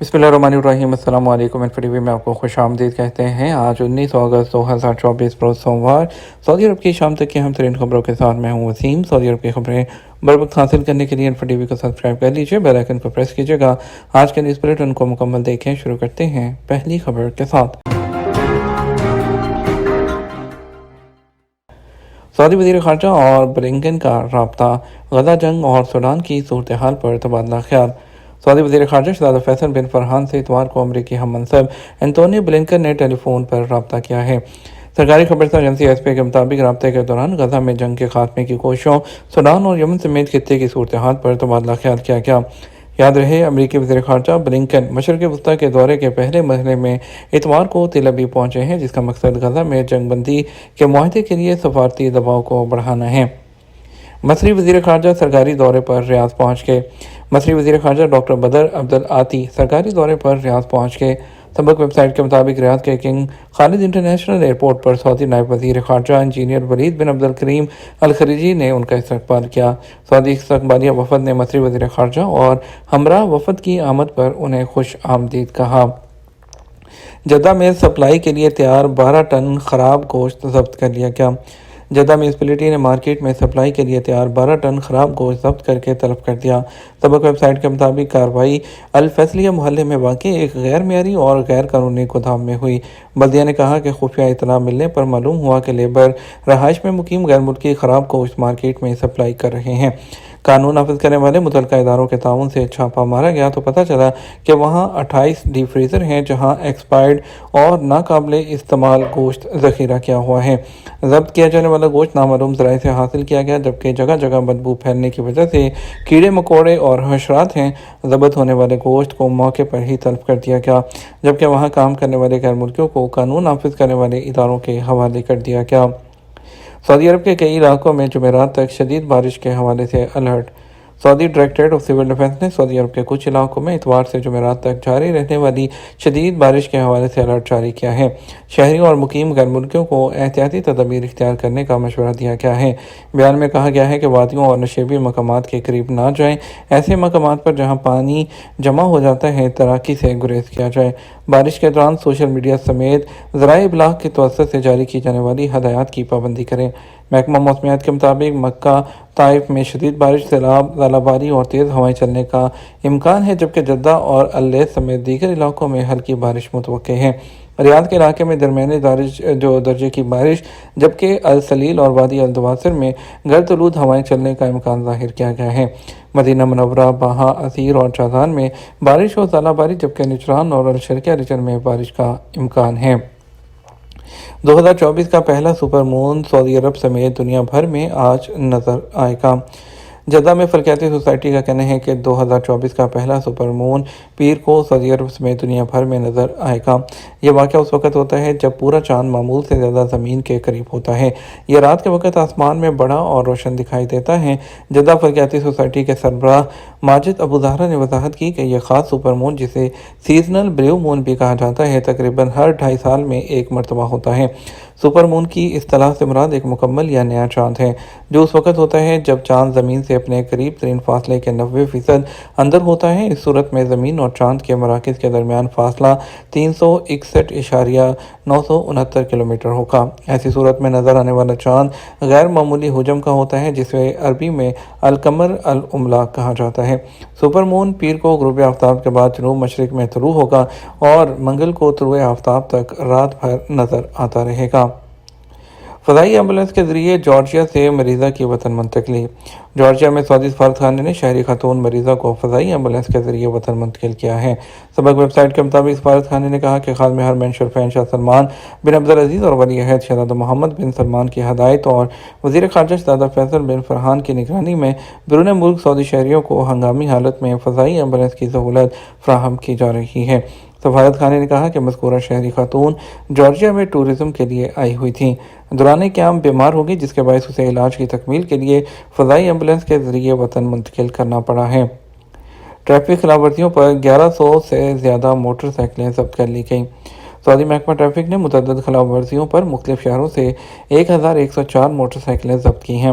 بسم اللہ الرحمن الرحیم۔ السلام علیکم۔ انفو ٹی وی میں آپ کو خوش آمدید کہتے ہیں۔ آج 19 اگست 2024 روز سوموار، سعودی عرب کی شام تک کی اہم ترین خبروں کے ساتھ میں ہوں وسیم۔ سعودی عرب کی خبریں بر وقت حاصل کرنے کے لیے انفو ٹی وی کو سبسکرائب کر لیجیے، بیل آئیکن کو پریس کیجیے گا۔ آج کے نیوز بلیٹن کو مکمل دیکھیں۔ شروع کرتے ہیں پہلی خبر کے ساتھ۔ سعودی وزیر خارجہ اور بلنکن کا رابطہ، غزہ جنگ اور سوڈان کی صورتحال پر تبادلہ خیال۔ سعودی وزیر خارجہ شہزادہ فیصل بن فرحان سے اتوار کو امریکی ہم منصب اینٹونی بلنکن نے ٹیلی فون پر رابطہ کیا ہے۔ سرکاری خبرسا ایجنسی ایس پی کے مطابق رابطے کے دوران غزہ میں جنگ کے خاتمے کی کوششوں، سوڈان اور یمن سمیت خطے کی صورتحال پر تبادلہ خیال کیا گیا۔ یاد رہے، امریکی وزیر خارجہ بلنکن مشرق وسطیٰ کے دورے کے پہلے مرحلے میں اتوار کو تل ابیب پہنچے ہیں، جس کا مقصد غزہ میں جنگ بندی کے معاہدے کے لیے سفارتی دباؤ کو بڑھانا ہے۔ مصری وزیر خارجہ سرکاری دورے پر ریاض پہنچ گئے۔ مصری وزیر خارجہ ڈاکٹر بدر عبدالعاطی سرکاری دورے پر ریاض پہنچ گئے۔ سبق ویب سائٹ کے مطابق ریاض کے کنگ خالد انٹرنیشنل ایئرپورٹ پر سعودی نائب وزیر خارجہ انجینئر ولید بن عبدالکریم الخلیجی نے ان کا استقبال کیا۔ سعودی استقبالیہ وفد نے مصری وزیر خارجہ اور ہمراہ وفد کی آمد پر انہیں خوش آمدید کہا۔ جدہ میں سپلائی کے لیے تیار 12 ٹن خراب گوشت ضبط کر لیا گیا۔ جدہ میونسپلٹی نے مارکیٹ میں سپلائی کے لیے تیار 12 ٹن خراب گوشت ضبط کر کے طلب کر دیا۔ سبق ویب سائٹ کے مطابق کارروائی الفیصلیہ محلے میں واقع ایک غیر معیاری اور غیر قانونی گودام میں ہوئی۔ بلدیہ نے کہا کہ خفیہ اطلاع ملنے پر معلوم ہوا کہ لیبر رہائش میں مقیم غیر ملکی خراب گوشت مارکیٹ میں سپلائی کر رہے ہیں۔ قانون نافذ کرنے والے متعلقہ اداروں کے تعاون سے چھاپہ مارا گیا تو پتہ چلا کہ وہاں 28 ڈیپ فریزر ہیں جہاں ایکسپائرڈ اور ناقابل استعمال گوشت ذخیرہ کیا ہوا ہے۔ ضبط کیا جانے والا گوشت نامعلوم ذرائع سے حاصل کیا گیا، جبکہ جگہ جگہ بدبو پھیلنے کی وجہ سے کیڑے مکوڑے اور حشرات ہیں۔ ضبط ہونے والے گوشت کو موقع پر ہی طلب کر دیا گیا، جبکہ وہاں کام کرنے والے غیر ملکیوں کو قانون نافذ کرنے والے اداروں کے حوالے کر دیا گیا۔ سعودی عرب کے کئی علاقوں میں جمعرات تک شدید بارش کے حوالے سے alert. Saudi directorate of civil defence نے سعودی عرب کے کچھ علاقوں میں اتوار سے جمعرات تک جاری رہنے والی شدید بارش کے حوالے سے الرٹ جاری کیا ہے۔ شہریوں اور مقیم غیر ملکیوں کو احتیاطی تدابیر اختیار کرنے کا مشورہ دیا گیا ہے۔ بیان میں کہا گیا ہے کہ وادیوں اور نشیبی مقامات کے قریب نہ جائیں۔ ایسے مقامات پر جہاں پانی جمع ہو جاتا ہے تیراکی سے گریز کیا جائے۔ بارش کے دوران سوشل میڈیا سمیت ذرائع ابلاغ کے توسط سے جاری کی جانے والی ہدایات کی پابندی کریں۔ محکمہ موسمیات کے مطابق مکہ طائف میں شدید بارش، سیلاب، ژالہ باری اور تیز ہوائیں چلنے کا امکان ہے، جبکہ جدہ اور اللیث سمیت دیگر علاقوں میں ہلکی بارش متوقع ہے۔ ریاض کے علاقے میں درمیانے درجے کی بارش، جبکہ السلیل اور وادی الدواسر میں گرد ہوائیں چلنے کا امکان ظاہر کیا گیا ہے۔ مدینہ منورہ، باہا، عسیر اور جازان میں بارش اور ژالہ باری، جبکہ نجران اور الشرقیہ ریجن میں بارش کا امکان ہے۔ 2024 کا پہلا سپر مون سعودی عرب سمیت دنیا بھر میں آج نظر آئے گا۔ جدہ میں فلکیاتی سوسائٹی کا کہنا ہے کہ 2024 کا پہلا سپر مون پیر کو سعودی عرب سمیت دنیا بھر میں نظر آئے گا۔ یہ واقعہ اس وقت ہوتا ہے جب پورا چاند معمول سے زیادہ زمین کے قریب ہوتا ہے۔ یہ رات کے وقت آسمان میں بڑا اور روشن دکھائی دیتا ہے۔ جدہ فلکیاتی سوسائٹی کے سربراہ ماجد ابو زہرا نے وضاحت کی کہ یہ خاص سپر مون، جسے سیزنل بلیو مون بھی کہا جاتا ہے، تقریباً ہر 2.5 سال میں ایک مرتبہ ہوتا ہے۔ سپر مون کی اصطلاح سے مراد ایک مکمل یا نیا چاند ہے، جو اس وقت ہوتا ہے جب چاند زمین سے اپنے قریب ترین فاصلے کے 90% اندر ہوتا ہے۔ اس صورت میں زمین اور چاند کے مراکز کے درمیان فاصلہ 361.969 کلومیٹر ہوگا۔ ایسی صورت میں نظر آنے والا چاند غیر معمولی حجم کا ہوتا ہے، جسے عربی میں القمر الاملاک کہا جاتا ہے۔ سپر مون پیر کو غروب آفتاب کے بعد جنوب مشرق میں طلوع ہوگا اور منگل کو طلوع آفتاب تک رات بھر نظر آتا رہے گا۔ فضائی ایمبولینس کے ذریعے جارجیا سے مریضہ کی وطن منتقلی۔ جارجیا میں سعودی سفارتخانے نے شہری خاتون مریضہ کو فضائی ایمبولینس کے ذریعے وطن منتقل کیا ہے۔ سبق ویب سائٹ کے مطابق سفارتخانے نے کہا کہ خادم حرمین شریفین شاہ سلمان بن عبدالعزیز اور ولی عہد شہزادہ محمد بن سلمان کی ہدایت اور وزیر خارجہ شہزادہ فیصل بن فرحان کی نگرانی میں بیرون ملک سعودی شہریوں کو ہنگامی حالت میں فضائی ایمبولینس کی سہولت فراہم کی جا رہی ہے۔ سفارت خانے نے کہا کہ مذکورہ شہری خاتون جارجیا میں ٹورزم کے لیے آئی ہوئی تھیں۔ دوران قیام بیمار ہوگی، جس کے باعث اسے علاج کی تکمیل کے لیے فضائی ایمبولینس کے ذریعے وطن منتقل کرنا پڑا ہے۔ ٹریفک خلاف ورزیوں پر 1100 سے زیادہ موٹر سائیکلیں ضبط کر لی گئیں۔ سعودی محکمہ ٹریفک نے متعدد خلاف ورزیوں پر مختلف شہروں سے 1104 موٹر سائیکلیں ضبط کی ہیں۔